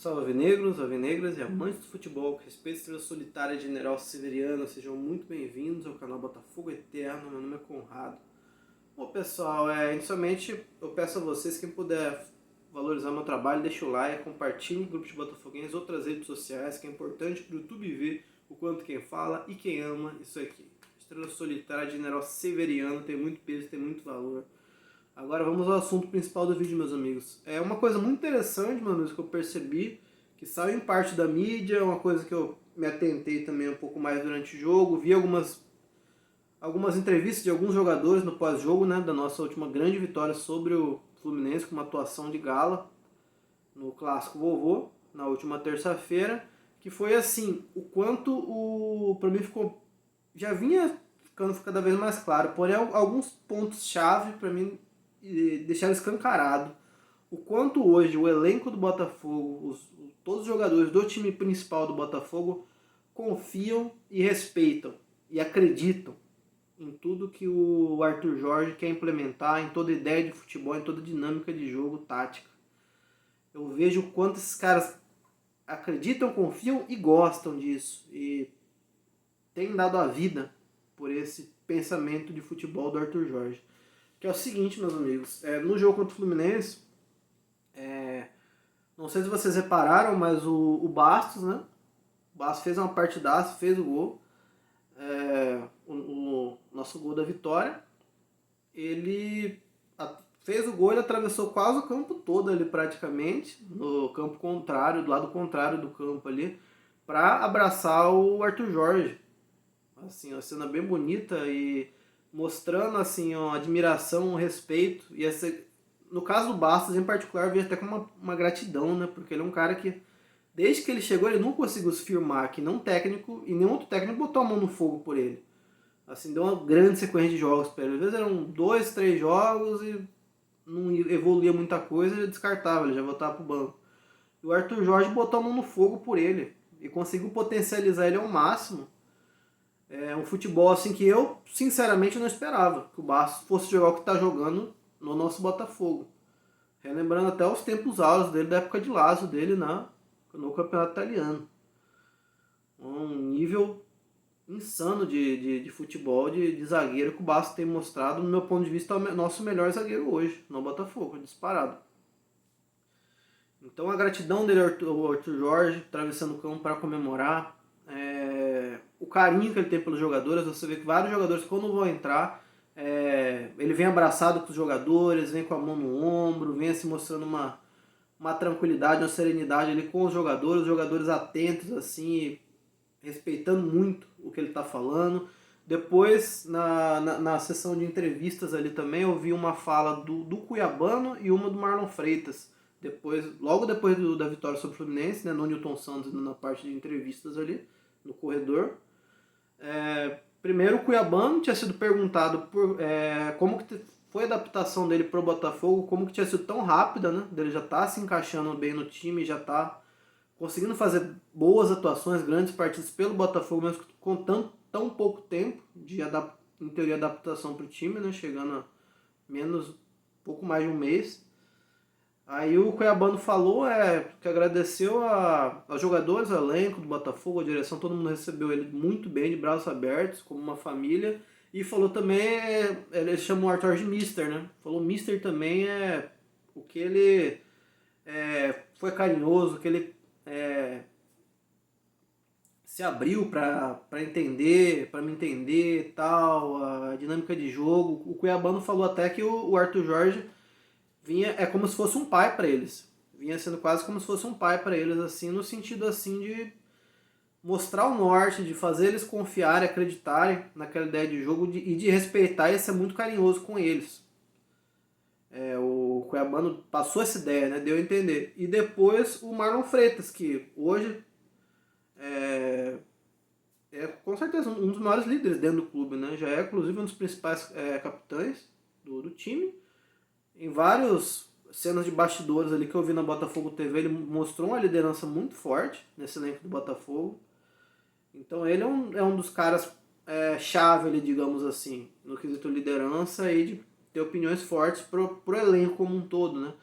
Salve alvinegros, alvinegras e amantes do futebol, que respeito a estrela solitária de General Severiano, sejam muito bem-vindos ao canal Botafogo Eterno, meu nome é Conrado. Bom pessoal, inicialmente eu peço a vocês, quem puder valorizar meu trabalho, deixa o like, compartilhe no grupo de botafoguenses, outras redes sociais, que é importante para o YouTube ver o quanto quem fala e quem ama isso aqui. Estrela solitária de General Severiano tem muito peso, tem muito valor. Agora vamos ao assunto principal do vídeo, meus amigos. É uma coisa muito interessante, meus amigos, que eu percebi, que saiu em parte da mídia, uma coisa que eu me atentei também um pouco mais durante o jogo, vi algumas entrevistas de alguns jogadores no pós-jogo, né, da nossa última grande vitória sobre o Fluminense, com uma atuação de gala no Clássico Vovô, na última terça-feira, que foi assim, o quanto para mim já vinha ficando cada vez mais claro, porém alguns pontos-chave para mim deixaram escancarado o quanto hoje o elenco do Botafogo, todos os jogadores do time principal do Botafogo confiam e respeitam e acreditam em tudo que o Arthur Jorge quer implementar, em toda ideia de futebol, em toda dinâmica de jogo, tática. Eu vejo o quanto esses caras acreditam, confiam e gostam disso. E têm dado a vida por esse pensamento de futebol do Arthur Jorge. Que é o seguinte, meus amigos, no jogo contra o Fluminense, não sei se vocês repararam, mas o Bastos, né? O Bastos fez uma partidaça, fez o gol. O nosso gol da vitória. Ele fez o gol, ele atravessou quase o campo todo ali praticamente, no campo contrário, do lado contrário do campo ali, para abraçar o Arthur Jorge. Assim, uma cena bem bonita e mostrando assim uma admiração, um respeito. E no caso do Bastos em particular, eu vejo até como uma gratidão, né? Porque ele é um cara que, desde que ele chegou, ele não conseguiu se firmar, que nenhum técnico e nenhum outro técnico botou a mão no fogo por ele. Assim, deu uma grande sequência de jogos para ele. Às vezes eram 2, 3 jogos e não evoluía muita coisa, ele descartava, ele já voltava pro banco. E o Arthur Jorge botou a mão no fogo por ele e conseguiu potencializar ele ao máximo. É um futebol assim que eu, sinceramente, não esperava que o Bastos fosse jogar o que está jogando no nosso Botafogo. Relembrando até os tempos áureos dele, da época de Lazio dele no campeonato italiano. Um nível insano de futebol, de zagueiro que o Bastos tem mostrado, no meu ponto de vista, é o nosso melhor zagueiro hoje no Botafogo, disparado. Então a gratidão dele ao Arthur Jorge, atravessando o campo para comemorar, o carinho que ele tem pelos jogadores. Você vê que vários jogadores, quando vão entrar, ele vem abraçado com os jogadores, vem com a mão no ombro, vem assim mostrando uma tranquilidade, uma serenidade ali com os jogadores atentos, assim, respeitando muito o que ele está falando. Depois, na sessão de entrevistas ali também, eu vi uma fala do Cuiabano e uma do Marlon Freitas. Logo depois da vitória sobre o Fluminense, né, no Newton Santos, na parte de entrevistas ali, no corredor. Primeiro, o Cuiabano tinha sido perguntado como que foi a adaptação dele para o Botafogo, como que tinha sido tão rápida, né? Dele já tá se encaixando bem no time, já tá conseguindo fazer boas atuações, grandes partidas pelo Botafogo, mesmo com tão pouco tempo de em teoria, adaptação para o time, né? Chegando a pouco mais de um mês. Aí o Cuiabano falou que agradeceu aos jogadores, ao elenco do Botafogo, a direção, todo mundo recebeu ele muito bem, de braços abertos, como uma família. E falou também, ele chamou o Arthur de Mister, né? Falou Mister também o que ele foi carinhoso, que ele se abriu para entender, para me entender e tal, a dinâmica de jogo. O Cuiabano falou até que o Arthur Jorge como se fosse um pai para eles. Vinha sendo quase como se fosse um pai para eles, assim, no sentido assim de mostrar o norte, de fazer eles confiarem, acreditarem naquela ideia de jogo e de respeitar e ser muito carinhoso com eles. O Cuiabano passou essa ideia, né? Deu a entender. E depois o Marlon Freitas, que hoje com certeza um dos maiores líderes dentro do clube, né? Já inclusive um dos principais capitães do time. Em várias cenas de bastidores ali que eu vi na Botafogo TV, ele mostrou uma liderança muito forte nesse elenco do Botafogo. Então ele é um dos caras chave ali, digamos assim, no quesito liderança e de ter opiniões fortes pro elenco como um todo, né?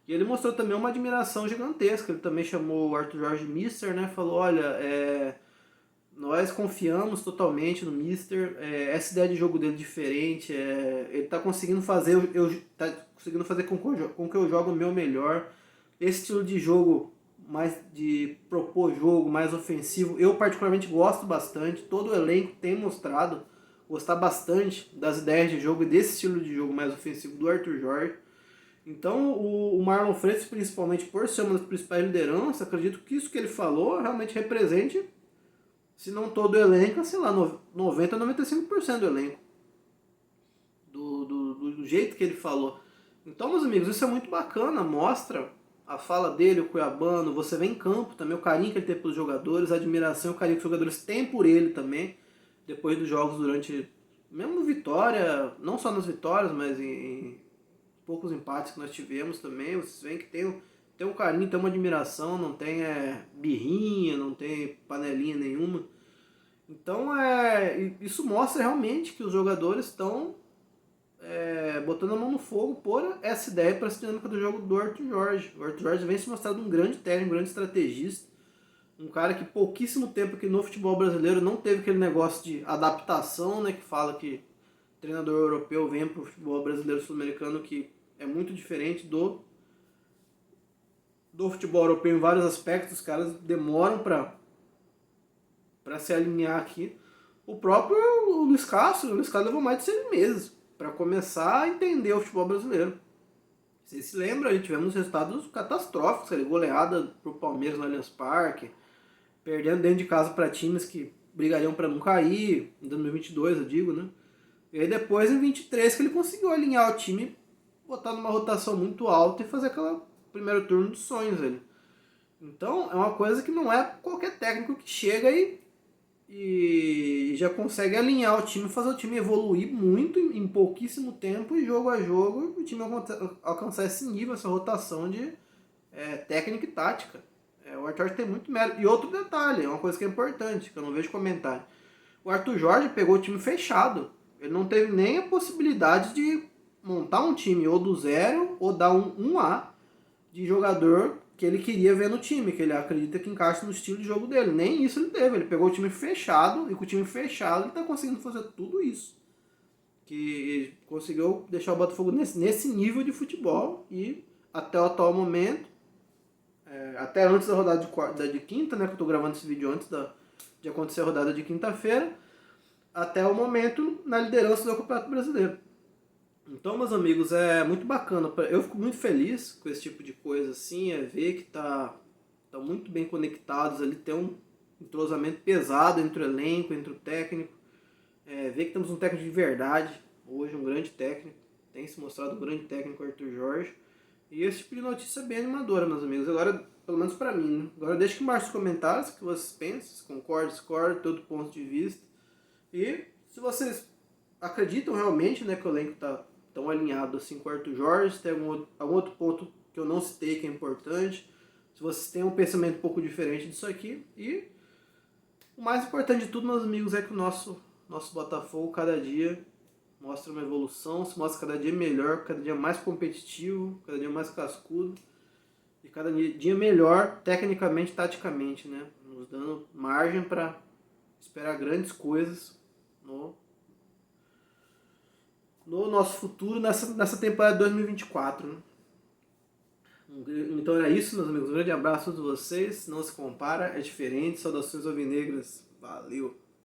E ele mostrou também uma admiração gigantesca. Ele também chamou o Arthur Jorge Mister, né? Falou, olha, nós confiamos totalmente no Mister, essa ideia de jogo dele é diferente, ele está conseguindo fazer, tá conseguindo fazer com que eu jogue o meu melhor. Esse estilo de jogo, mais de propor jogo, mais ofensivo, eu particularmente gosto bastante. Todo o elenco tem mostrado gostar bastante das ideias de jogo e desse estilo de jogo mais ofensivo do Arthur Jorge. Então o Marlon Freitas, principalmente por ser uma das principais lideranças, acredito que isso que ele falou realmente represente, se não todo o elenco, sei lá, 90% a 95% do elenco. Do jeito que ele falou. Então, meus amigos, isso é muito bacana, mostra a fala dele, o cuiabano, você vê em campo também o carinho que ele tem pelos jogadores, a admiração e o carinho que os jogadores têm por ele também, depois dos jogos, durante, mesmo vitória, não só nas vitórias, mas em poucos empates que nós tivemos também, vocês veem que tem um carinho, tem uma admiração, não tem birrinha, não tem panelinha nenhuma. Então isso mostra realmente que os jogadores estão botando a mão no fogo por essa ideia para essa dinâmica do jogo do Arthur Jorge. O Arthur Jorge vem se mostrando um grande técnico, um grande estrategista, um cara que pouquíssimo tempo aqui no futebol brasileiro não teve aquele negócio de adaptação, né, que fala que treinador europeu vem para o futebol brasileiro sul-americano, que é muito diferente do futebol europeu em vários aspectos. Os caras demoram para se alinhar aqui. O próprio Luiz Castro levou mais de 6 meses para começar a entender o futebol brasileiro. Vocês se lembram, a gente tivemos resultados catastróficos, ali, goleada pro Palmeiras no Allianz Parque, perdendo dentro de casa para times que brigariam para não cair, em 2022 eu digo, né? E aí depois em 23 que ele conseguiu alinhar o time, botar numa rotação muito alta e fazer aquele primeiro turno dos sonhos ali. Então é uma coisa que não é qualquer técnico que chega e já consegue alinhar o time, fazer o time evoluir muito em pouquíssimo tempo e jogo a jogo o time alcançar esse nível, essa rotação de técnica e tática. O Arthur Jorge tem muito mérito. E outro detalhe, é uma coisa que é importante, que eu não vejo comentário. O Arthur Jorge pegou o time fechado. Ele não teve nem a possibilidade de montar um time ou do zero ou dar um 1A de jogador que ele queria ver no time, que ele acredita que encaixa no estilo de jogo dele. Nem isso ele teve. Ele pegou o time fechado e com o time fechado ele está conseguindo fazer tudo isso. Que conseguiu deixar o Botafogo nesse nível de futebol e até o atual momento, até antes da rodada de quinta, né, que eu estou gravando esse vídeo antes de acontecer a rodada de quinta-feira, até o momento na liderança do Campeonato Brasileiro. Então, meus amigos, é muito bacana. Eu fico muito feliz com esse tipo de coisa, assim, ver que tá muito bem conectados ali, tem um entrosamento pesado entre o elenco, entre o técnico, ver que temos um técnico de verdade, hoje um grande técnico, tem se mostrado um grande técnico, Arthur Jorge, e esse tipo de notícia é bem animadora, meus amigos. Agora, pelo menos pra mim, né? Agora deixe aqui embaixo nos comentários o que vocês pensam, se concordam, discordam, todo ponto de vista, e se vocês acreditam realmente, né, que o elenco tá tão alinhado assim com o Arthur Jorge, se tem algum outro ponto que eu não citei que é importante, se vocês têm um pensamento um pouco diferente disso aqui. E o mais importante de tudo, meus amigos, é que o nosso Botafogo cada dia mostra uma evolução, se mostra cada dia melhor, cada dia mais competitivo, cada dia mais cascudo e cada dia melhor tecnicamente, taticamente, né? Nos dando margem para esperar grandes coisas no nosso futuro, nessa temporada de 2024. Né? Então era isso, meus amigos. Um grande abraço a todos vocês. Não se compara, é diferente. Saudações alvinegras. Valeu!